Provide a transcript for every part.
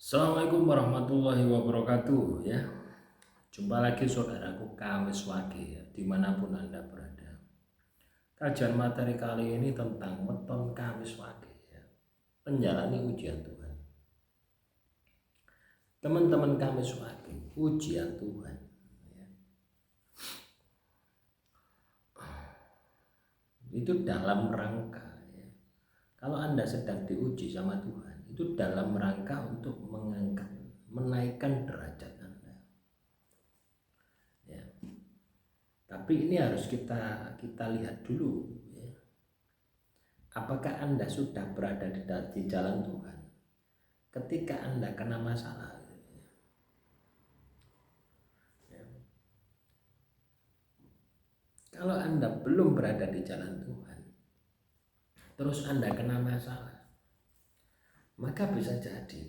Assalamualaikum warahmatullahi wabarakatuh ya. Jumpa lagi saudaraku Kamis Wage ya, dimanapun Anda berada. Kajian materi kali ini tentang weton Kamis Wage ya, menjalani ujian Tuhan. Teman-teman Kamis Wage, ujian Tuhan ya. Itu dalam rangka ya. Kalau Anda sedang diuji sama Tuhan, itu dalam rangka untuk mengangkat, menaikkan derajat Anda. Ya. Tapi ini harus kita lihat dulu ya. Apakah Anda sudah berada di jalan Tuhan ketika Anda kena masalah ya. Kalau Anda belum berada di jalan Tuhan, terus Anda kena masalah, maka bisa jadi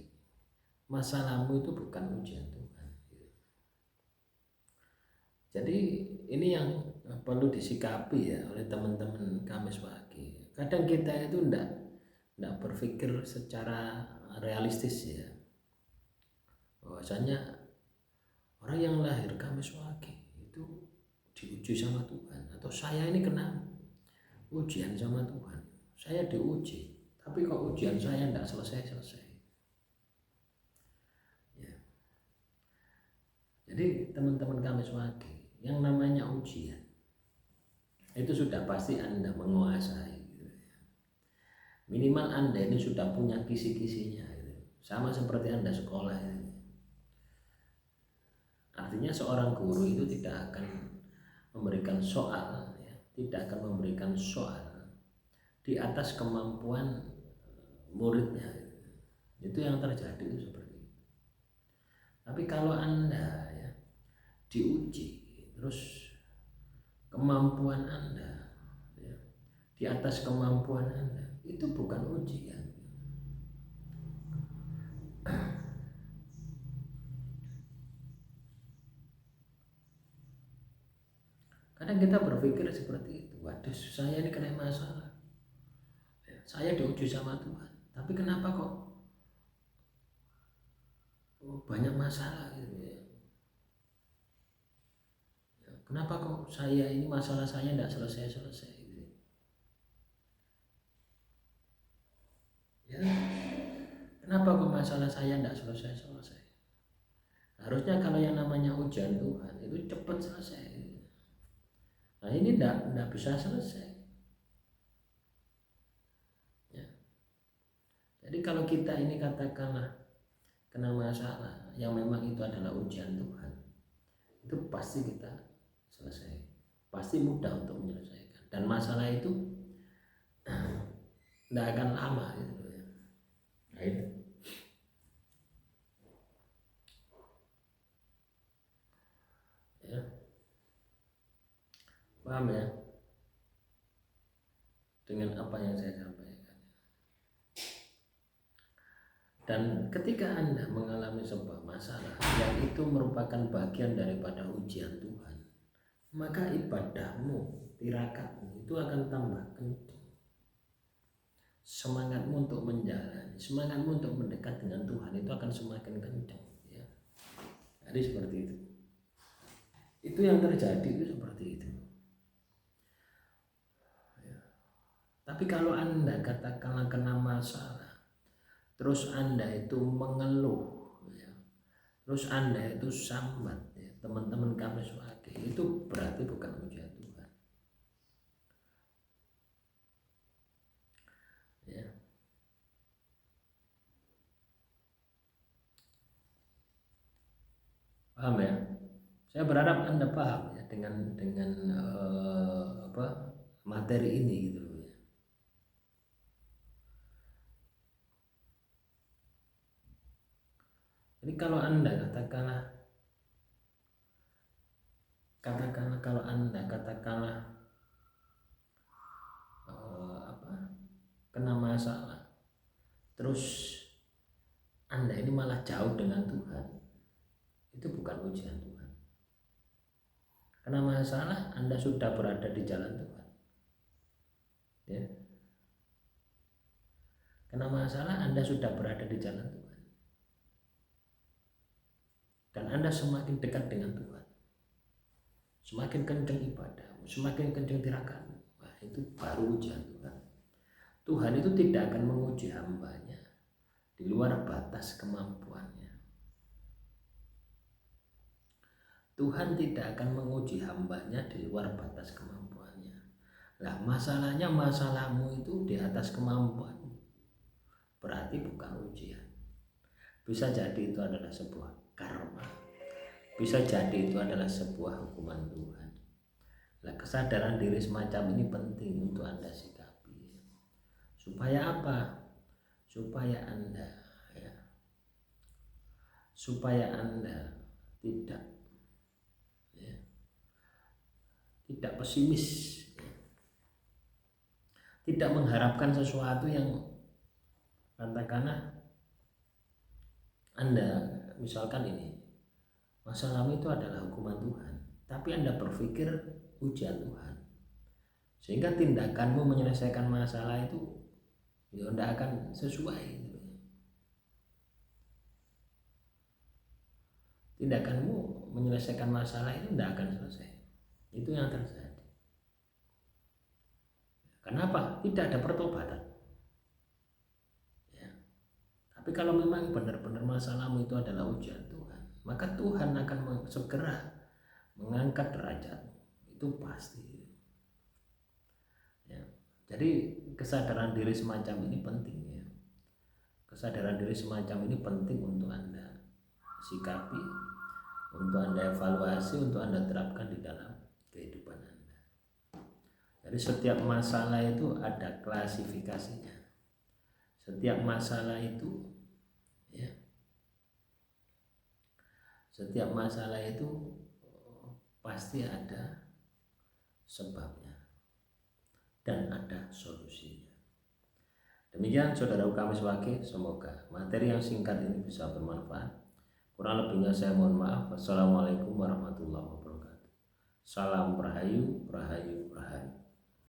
masalahmu itu bukan ujian Tuhan. Jadi ini yang perlu disikapi ya oleh teman-teman Kamis Wage. Kadang kita itu enggak berpikir secara realistis ya. Bahwasanya orang yang lahir Kamis Wage itu diuji sama Tuhan, atau saya ini kena ujian sama Tuhan. Saya diuji, tapi kok ujian saya enggak selesai-selesai. Ya. Jadi teman-teman Kamis Wage, yang namanya ujian itu sudah pasti Anda menguasai gitu ya. Minimal Anda ini sudah punya kisi-kisinya gitu. Sama seperti Anda sekolah gitu. Artinya seorang guru itu tidak akan memberikan soal ya, tidak akan memberikan soal di atas kemampuan muridnya gitu. Itu yang terjadi itu seperti itu. Tapi kalau Anda ya diuji, terus kemampuan Anda ya, di atas kemampuan Anda, itu bukan ujian. Kadang kita berpikir seperti itu, waduh saya ini kena masalah ya, saya diuji sama Tuhan, tapi kenapa kok banyak masalah gitu ya. Kenapa kok saya ini masalah saya tidak selesai-selesai gitu ya. Kenapa kok masalah saya tidak selesai-selesai. Harusnya kalau yang namanya ujian Tuhan itu cepat selesai gitu. Nah ini tidak bisa selesai ya. Jadi kalau kita ini katakanlah kena masalah yang memang itu adalah ujian Tuhan, itu pasti kita selesai, pasti mudah untuk menyelesaikan, dan masalah itu tidak akan lama gitu ya. Nah, itu ya, paham ya dengan apa yang saya sampaikan. Dan ketika Anda mengalami sebuah masalah yang itu merupakan bagian daripada ujian Tuhan, maka ibadahmu, tirakatmu itu akan tambah kencang. Semangatmu untuk menjalani, semangatmu untuk mendekat dengan Tuhan itu akan semakin kencang ya. Jadi seperti itu. Itu yang terjadi itu seperti itu ya. Tapi kalau Anda katakanlah kena masalah, terus Anda itu mengeluh ya, terus Anda itu sambat ya, teman-teman Kamis Wage, itu berarti bukan ujian Tuhan ya. Paham ya? Saya berharap Anda paham ya dengan materi ini gitu loh ya. Jadi kalau Anda katakanlah kalau Anda katakanlah kena masalah, terus Anda ini malah jauh dengan Tuhan, itu bukan ujian Tuhan. Kena masalah Anda sudah berada di jalan Tuhan ya. Kena masalah Anda sudah berada di jalan Tuhan. dan Anda semakin dekat dengan Tuhan, semakin kencang ibadah, semakin kencang tirakat, wah itu baru ujian Tuhan. Tuhan itu tidak akan menguji hambanya di luar batas kemampuannya. Tuhan tidak akan menguji hambanya di luar batas kemampuannya. Lah masalahnya, masalahmu itu di atas kemampuan, berarti bukan ujian. Bisa jadi itu adalah sebuah karma, bisa jadi itu adalah sebuah hukuman Tuhan. Nah, kesadaran diri semacam ini penting untuk Anda sikapi. Supaya apa? Supaya Anda tidak pesimis, tidak mengharapkan sesuatu yang katakanlah Anda misalkan ini masalahmu itu adalah hukuman Tuhan, tapi Anda berpikir ujian Tuhan, sehingga tindakanmu menyelesaikan masalah itu ya tidak akan sesuai. Tindakanmu menyelesaikan masalah itu tidak akan selesai. Itu yang terjadi. Kenapa? Tidak ada pertobatan. Ya. Tapi kalau memang benar-benar masalahmu itu adalah ujian Tuhan, maka Tuhan akan segera mengangkat derajatmu. Itu pasti. Ya. Jadi kesadaran diri semacam ini penting ya. Kesadaran diri semacam ini penting untuk Anda sikapi, untuk Anda evaluasi, untuk Anda terapkan di dalam kehidupan Anda. Jadi setiap masalah itu ada klasifikasinya. Setiap masalah itu ya, setiap masalah itu pasti ada sebabnya dan ada solusinya. Demikian saudara kami sebagai, semoga materi yang singkat ini bisa bermanfaat. Kurang lebihnya saya mohon maaf. Wassalamualaikum warahmatullahi wabarakatuh. Salam Rahayu, Rahayu, Rahayu.